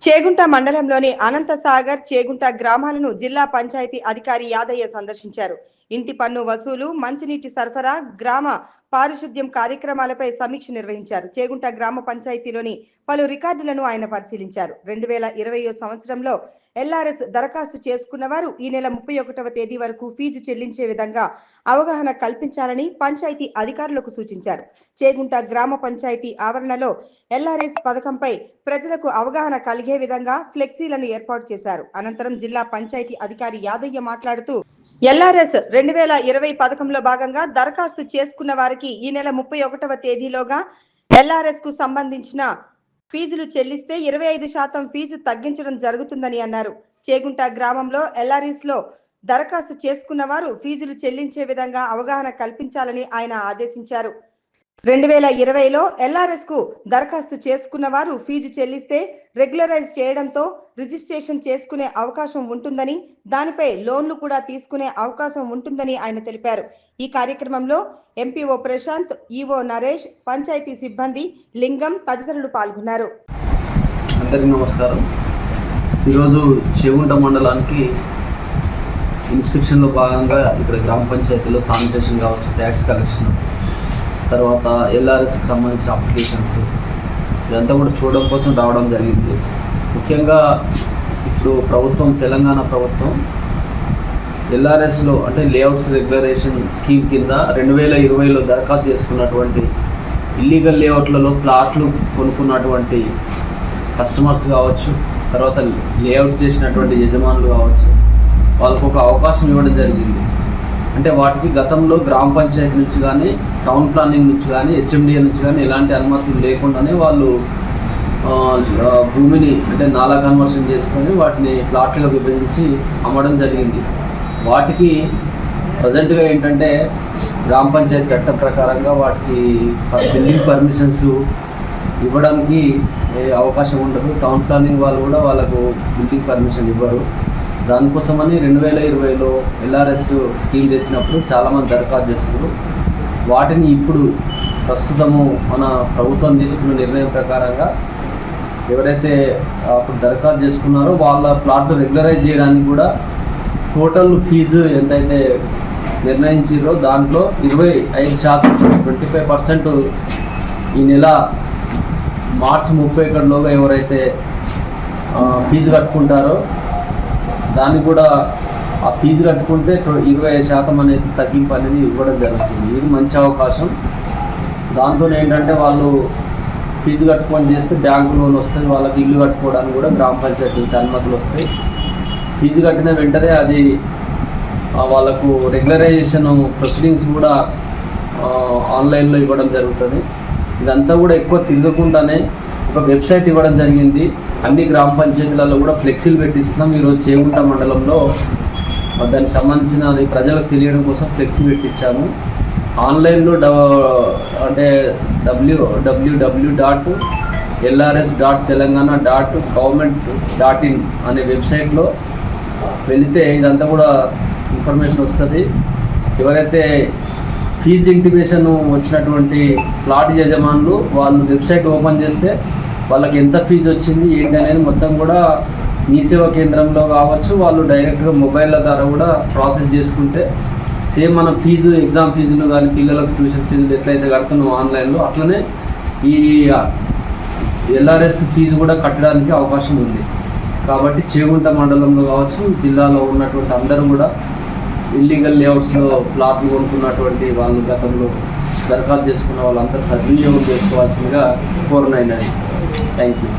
చేగుంట మండలంలోని అనంతసాగర్, చేగుంట గ్రామాలను జిల్లా పంచాయతీ అధికారి యాదయ్య సందర్శించారు. ఇంటి పన్ను వసూలు, మంచినీటి సరఫరా, గ్రామ పారిశుద్ధ్యం కార్యక్రమాలపై సమీక్ష నిర్వహించారు. చేగుంట గ్రామ పంచాయతీలోని పలు రికార్డులను ఆయన పరిశీలించారు. 2020 సంవత్సరంలో ఎల్ఆర్ఎస్ దరఖాస్తు చేసుకున్న వారు ఈ నెల 31వ తేదీ వరకు ఫీజు చెల్లించే విధంగా అవగాహన కల్పించాలని పంచాయతీ అధికారులకు సూచించారు. చేగుంట గ్రామ పంచాయతీ ఆవరణలో ఎల్ఆర్ఎస్ పథకంపై ప్రజలకు అవగాహన కలిగే విధంగా ఫ్లెక్సీలను ఏర్పాటు చేశారు. అనంతరం జిల్లా పంచాయతీ అధికారి యాదయ్య మాట్లాడుతూ ఎల్ఆర్ఎస్ 2020 పథకంలో భాగంగా దరఖాస్తు చేసుకున్న వారికి ఈ నెల 31వ తేదీలోగా ఎల్ఆర్ఎస్ కు సంబంధించిన ఫీజులు చెల్లిస్తే 25% ఫీజు తగ్గించడం జరుగుతుందని అన్నారు. చేగుంట గ్రామంలో ఎల్ఆర్ఎస్ లో దరఖాస్తు చేసుకున్న వారు ఫీజులు చెల్లించే విధంగా అవగాహన కల్పించాలని ఆయన ఆదేశించారు. 2020లో ఎల్ఆర్ఎస్ కు దరఖాస్తు చేసుకున్న వారు ఫీజు చెల్లిస్తే రెగ్యులరైజ్ చేయడంతో రిజిస్ట్రేషన్ చేసుకునే అవకాశం ఉంటుందని, దానిపై లోన్లు కూడా తీసుకునే అవకాశం ఉంటుందని ఆయన తెలిపారు. ఈ కార్యక్రమంలో ఎంపీఓ ప్రశాంత్, ఈఓ నరేష్, పంచాయతీ సిబ్బంది, లింగం తదితరులు పాల్గొన్నారు. అందరికీ నమస్కారం. ఈరోజు చేగుంట మండలానికి ఇన్స్పెక్షన్లో భాగంగా ఇక్కడ గ్రామ పంచాయతీలో శానిటేషన్ కావచ్చు, ట్యాక్స్ కలెక్షన్, తర్వాత ఎల్ఆర్ఎస్కి సంబంధించిన అప్లికేషన్స్ ఇదంతా కూడా చూడడం కోసం రావడం జరిగింది. ముఖ్యంగా ఇప్పుడు తెలంగాణ ప్రభుత్వం ఎల్ఆర్ఎస్లో అంటే లేఅవుట్స్ రెగ్యులరేషన్ స్కీమ్ కింద 2020లో దరఖాస్తు చేసుకున్నటువంటి ఇల్లీగల్ లేఅవుట్లలో ప్లాట్లు కొనుక్కున్నటువంటి కస్టమర్స్ కావచ్చు, తర్వాత లేఅవుట్ చేసినటువంటి యజమానులు కావచ్చు, వాళ్ళకు ఒక అవకాశం ఇవ్వడం జరిగింది. అంటే వాటికి గతంలో గ్రామ పంచాయతీ నుంచి కానీ, టౌన్ ప్లానింగ్ నుంచి కానీ, హెచ్ఎండిఏ నుంచి కానీ ఎలాంటి అనుమతులు లేకుండానే వాళ్ళు భూమిని అంటే నాలా కన్వర్షన్ చేసుకొని వాటిని ప్లాట్లుగా విభజించి అమ్మడం జరిగింది. వాటికి ప్రజెంట్గా ఏంటంటే గ్రామ పంచాయతీ చట్టం ప్రకారంగా వాటికి బిల్డింగ్ పర్మిషన్స్ ఇవ్వడానికి అవకాశం ఉండదు. టౌన్ ప్లానింగ్ వాళ్ళు కూడా వాళ్ళకు బిల్డింగ్ పర్మిషన్ ఇవ్వరు. దానికోసమని 2020లో ఎల్ఆర్ఎస్ స్కీమ్ తెచ్చినప్పుడు చాలామంది దరఖాస్తు చేసుకున్నారు. వాటిని ఇప్పుడు ప్రస్తుతము మన ప్రభుత్వం తీసుకున్న నిర్ణయం ప్రకారంగా ఎవరైతే అప్పుడు దరఖాస్తు చేసుకున్నారో వాళ్ళ ప్లాట్లు రెగ్యులరైజ్ చేయడానికి కూడా టోటల్ ఫీజు ఎంతైతే నిర్ణయించారో దాంట్లో 25%, 25% ఈ నెల మార్చి 31లోగా ఎవరైతే ఫీజు కట్టుకుంటారో దాన్ని కూడా ఆ ఫీజు కట్టుకుంటే 25% అనేది తగ్గింపు అనేది ఇవ్వడం జరుగుతుంది. ఇది మంచి అవకాశం. దాంతో ఏంటంటే వాళ్ళు ఫీజు కట్టుకొని చేస్తే బ్యాంకు లోన్ వస్తుంది, వాళ్ళకి ఇల్లు కట్టుకోవడానికి కూడా గ్రామ పంచాయతీ నుంచి అనుమతులు వస్తాయి. ఫీజు కట్టిన వెంటనే అది వాళ్ళకు రెగ్యులరైజేషన్ ప్రొసీడింగ్స్ కూడా ఆన్లైన్లో ఇవ్వడం జరుగుతుంది. ఇదంతా కూడా ఎక్కువ తిరగకుండానే ఒక వెబ్సైట్ ఇవ్వడం జరిగింది. అన్ని గ్రామ పంచాయతీలలో కూడా ఫ్లెక్సీలు పెట్టిస్తున్నాం. ఈరోజు చేగుంట మండలంలో దానికి సంబంధించిన అది ప్రజలకు తెలియడం కోసం ఫ్లెక్సీ పెట్టించాము. ఆన్లైన్లో అంటే www.lrs.telangana.government.in అనే వెబ్సైట్లో వెళితే ఇదంతా కూడా ఇన్ఫర్మేషన్ వస్తుంది. ఎవరైతే ఫీజు ఇంటిమేషన్ వచ్చినటువంటి ప్లాట్ యజమానులు వాళ్ళు వెబ్సైట్ ఓపెన్ చేస్తే వాళ్ళకి ఎంత ఫీజు వచ్చింది ఏంటి అనేది మొత్తం కూడా మీ సేవా కేంద్రంలో కావచ్చు, వాళ్ళు డైరెక్ట్గా మొబైల్ల ద్వారా కూడా ప్రాసెస్ చేసుకుంటే సేమ్ మనం ఫీజు ఎగ్జామ్ ఫీజులు కానీ పిల్లలకు ట్యూషన్ ఫీజులు ఎట్లయితే కడుతున్నాం ఆన్లైన్లో అట్లనే ఈ ఎల్ఆర్ఎస్ ఫీజు కూడా కట్టడానికి అవకాశం ఉంది. కాబట్టి చేగుంట మండలంలో కావచ్చు, జిల్లాలో ఉన్నటువంటి అందరూ కూడా ఇల్లీగల్ లేఅవుట్స్లో ప్లాట్లు కొనుక్కున్నటువంటి వాళ్ళు గతంలో దరఖాస్తు చేసుకున్న వాళ్ళంతా సద్వినియోగం చేసుకోవాల్సిందిగా కోరనైనది. Thank you.